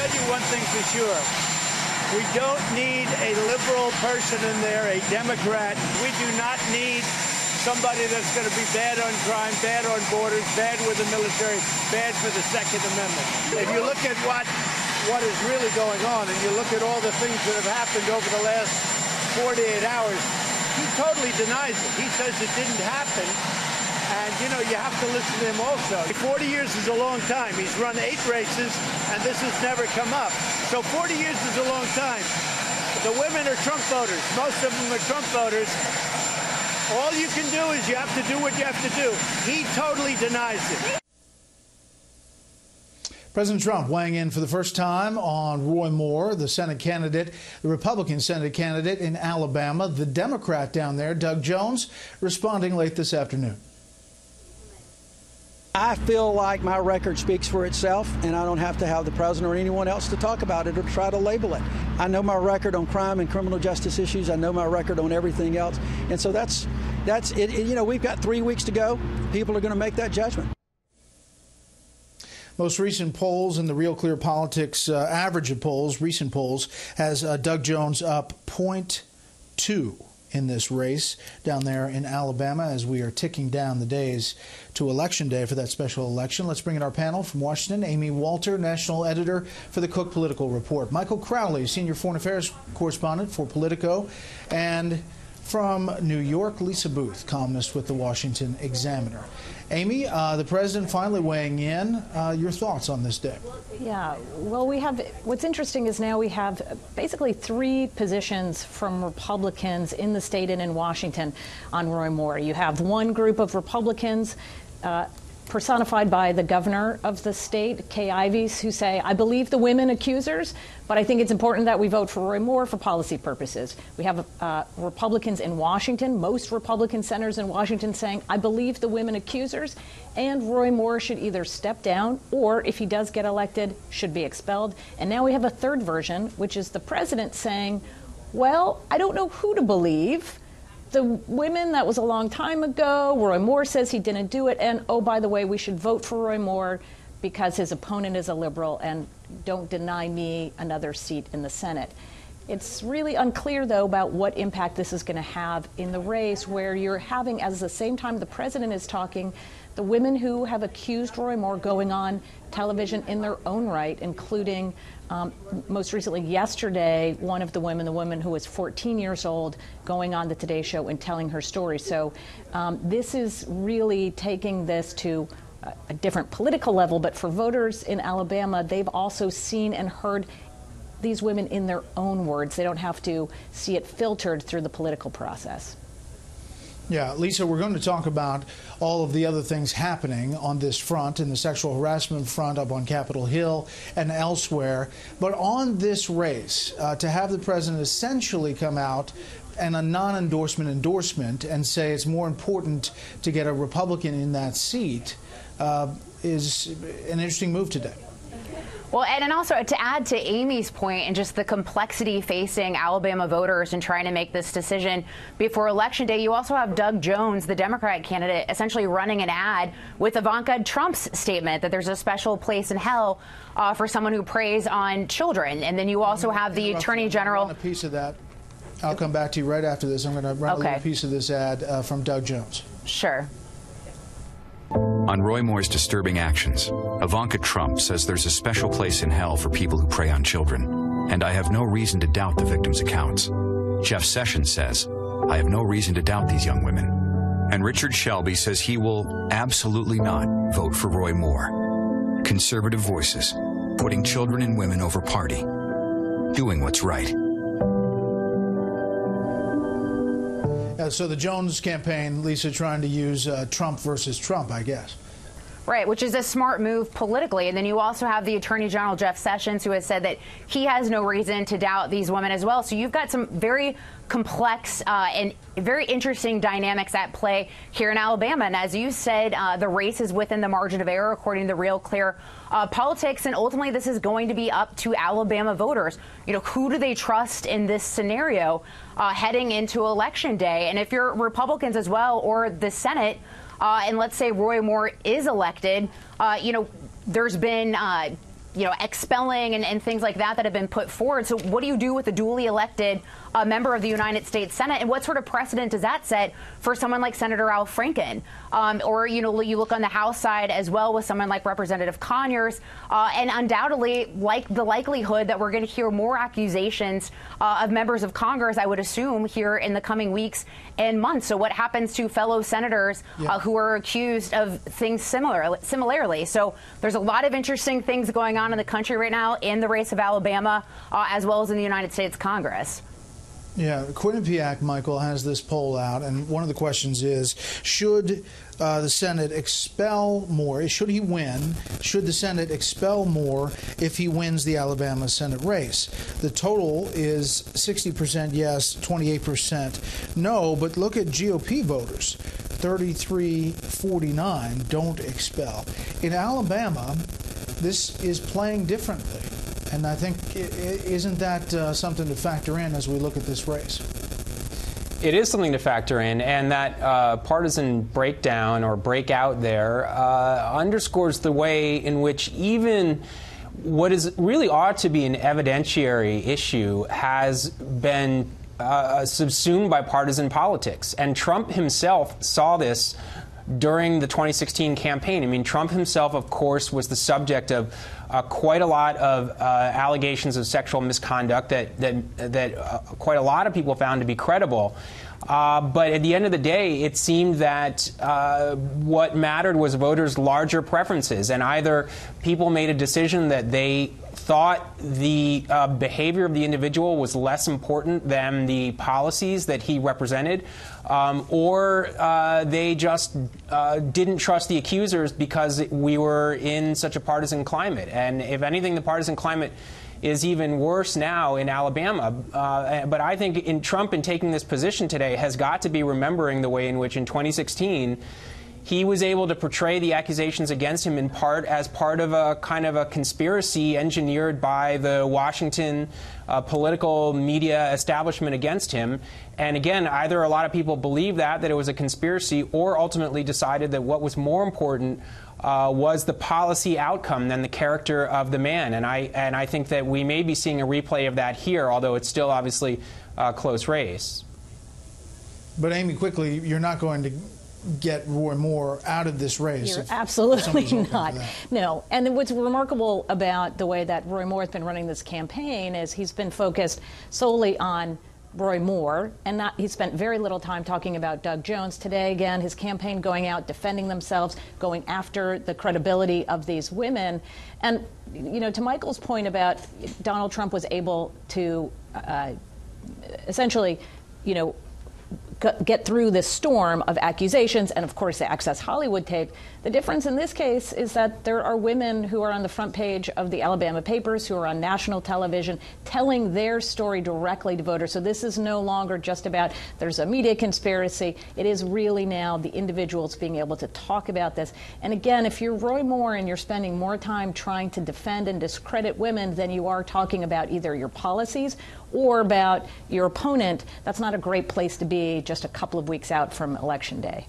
tell you one thing for sure. We don't need a liberal person in there, a Democrat. We do not need somebody that's going to be bad on crime, bad on borders, bad with the military, bad for the Second Amendment. If you look at what is really going on, and you look at all the things that have happened over the last 48 hours, he totally denies it. He says it didn't happen. And, you know, you have to listen to him also. 40 years is a long time. He's run 8 races, and this has never come up. So 40 years is a long time. The women are Trump voters. Most of them are Trump voters. All you can do is you have to do what you have to do. He totally denies it. President Trump weighing in for the first time on Roy Moore, the Senate candidate, the Republican Senate candidate in Alabama. The Democrat down there, Doug Jones, responding late this afternoon. I feel like my record speaks for itself, and I don't have to have the president or anyone else to talk about it or try to label it. I know my record on crime and criminal justice issues. I know my record on everything else. And so that's it. You know, we've got 3 weeks to go. People are going to make that judgment. Most recent polls in the Real Clear Politics average of polls, recent polls, has Doug Jones up 0.2 in this race down there in Alabama as we are ticking down the days to Election Day for that special election. Let's bring in our panel from Washington. Amy Walter, national editor for the Cook Political Report. Michael Crowley, senior foreign affairs correspondent for Politico. And from New York, Lisa Booth, columnist with the Washington Examiner. Amy, the president finally weighing in. Your thoughts on this day? Yeah, well, what's interesting is now we have basically 3 positions from Republicans in the state and in Washington on Roy Moore. You have one group of Republicans personified by the governor of the state, Kay Ivey, who say, I believe the women accusers, but I think it's important that we vote for Roy Moore for policy purposes. We have Republicans in Washington, most Republican senators in Washington saying, I believe the women accusers, and Roy Moore should either step down or, if he does get elected, should be expelled. And now we have a third version, which is the president saying, well, I don't know who to believe. The women, that was a long time ago. Roy Moore says he didn't do it. And, oh, by the way, we should vote for Roy Moore because his opponent is a liberal, and don't deny me another seat in the Senate. It's really unclear, though, about what impact this is going to have in the race, where you're having, at the same time the president is talking, the women who have accused Roy Moore going on television in their own right, including most recently yesterday, one of the women who was 14 years old, going on the Today Show and telling her story. So this is really taking this to a different political level. But for voters in Alabama, they've also seen and heard these women in their own words. They don't have to see it filtered through the political process. Yeah, Lisa, we're going to talk about all of the other things happening on this front, in the sexual harassment front up on Capitol Hill and elsewhere. But on this race, to have the president essentially come out and a non-endorsement endorsement and say it's more important to get a Republican in that seat is an interesting move today. Well, and also to add to Amy's point and just the complexity facing Alabama voters in trying to make this decision before Election Day, you also have Doug Jones, the Democrat candidate, essentially running an ad with Ivanka Trump's statement that there's a special place in hell for someone who preys on children. And then you also have the Attorney General. A piece of that. I'll come back to you right after this. I'm going to run a little piece of this ad from Doug Jones. Sure. On Roy Moore's disturbing actions, Ivanka Trump says there's a special place in hell for people who prey on children, and I have no reason to doubt the victims' accounts. Jeff Sessions says, I have no reason to doubt these young women. And Richard Shelby says he will absolutely not vote for Roy Moore. Conservative voices, putting children and women over party, doing what's right. So the Jones campaign, Lisa, trying to use Trump versus Trump, I guess. Right, which is a smart move politically. And then you also have the Attorney General, Jeff Sessions, who has said that he has no reason to doubt these women as well. So you've got some very complex and very interesting dynamics at play here in Alabama. And as you said, the race is within the margin of error, according to Real Clear Politics. And ultimately, this is going to be up to Alabama voters. You know, who do they trust in this scenario heading into Election Day? And if you're Republicans as well, or the Senate, and let's say Roy Moore is elected, you know, there's been expelling and things like that have been put forward. So what do you do with a duly elected member of the United States Senate, and what sort of precedent does that set for someone like Senator Al Franken? Or you look on the House side as well with someone like Representative Conyers, and undoubtedly, like the likelihood that we're going to hear more accusations of members of Congress, I would assume, here in the coming weeks and months. So what happens to fellow senators who are accused of things similarly? So there's a lot of interesting things going on in the country right now in the race of Alabama, as well as in the United States Congress. Yeah, Quinnipiac, Michael, has this poll out, and one of the questions is, should the Senate expel more? Should he win? Should the Senate expel more if he wins the Alabama Senate race? The total is 60% yes, 28% no, but look at GOP voters. 33-49 don't expel. In Alabama, this is playing differently. And I think, isn't that something to factor in as we look at this race? It is something to factor in, and that partisan breakdown or breakout there underscores the way in which even what is really ought to be an evidentiary issue has been subsumed by partisan politics. And Trump himself saw this during the 2016 campaign. I mean, Trump himself, of course, was the subject of quite a lot of allegations of sexual misconduct that quite a lot of people found to be credible. But at the end of the day, it seemed that what mattered was voters' larger preferences, and either people made a decision that they thought the behavior of the individual was less important than the policies that he represented, or they just didn't trust the accusers because we were in such a partisan climate. And if anything, the partisan climate is even worse now in Alabama. But I think in Trump, in taking this position today, has got to be remembering the way in which in 2016 he was able to portray the accusations against him in part as part of a kind of a conspiracy engineered by the Washington political media establishment against him. And again, either a lot of people believed that it was a conspiracy, or ultimately decided that what was more important was the policy outcome than the character of the man. And I think that we may be seeing a replay of that here, although it's still obviously a close race. But Amy, quickly, you're not going to get Roy Moore out of this race. You're absolutely not. No. And what's remarkable about the way that Roy Moore has been running this campaign is he's been focused solely on Roy Moore, and he spent very little time talking about Doug Jones. Today, again, his campaign going out, defending themselves, going after the credibility of these women. And, to Michael's point about Donald Trump was able to essentially, get through this storm of accusations and, of course, the Access Hollywood tape. The difference in this case is that there are women who are on the front page of the Alabama papers, who are on national television, telling their story directly to voters. So this is no longer just about there's a media conspiracy. It is really now the individuals being able to talk about this. And again, if you're Roy Moore and you're spending more time trying to defend and discredit women than you are talking about either your policies or about your opponent, that's not a great place to be just a couple of weeks out from Election Day.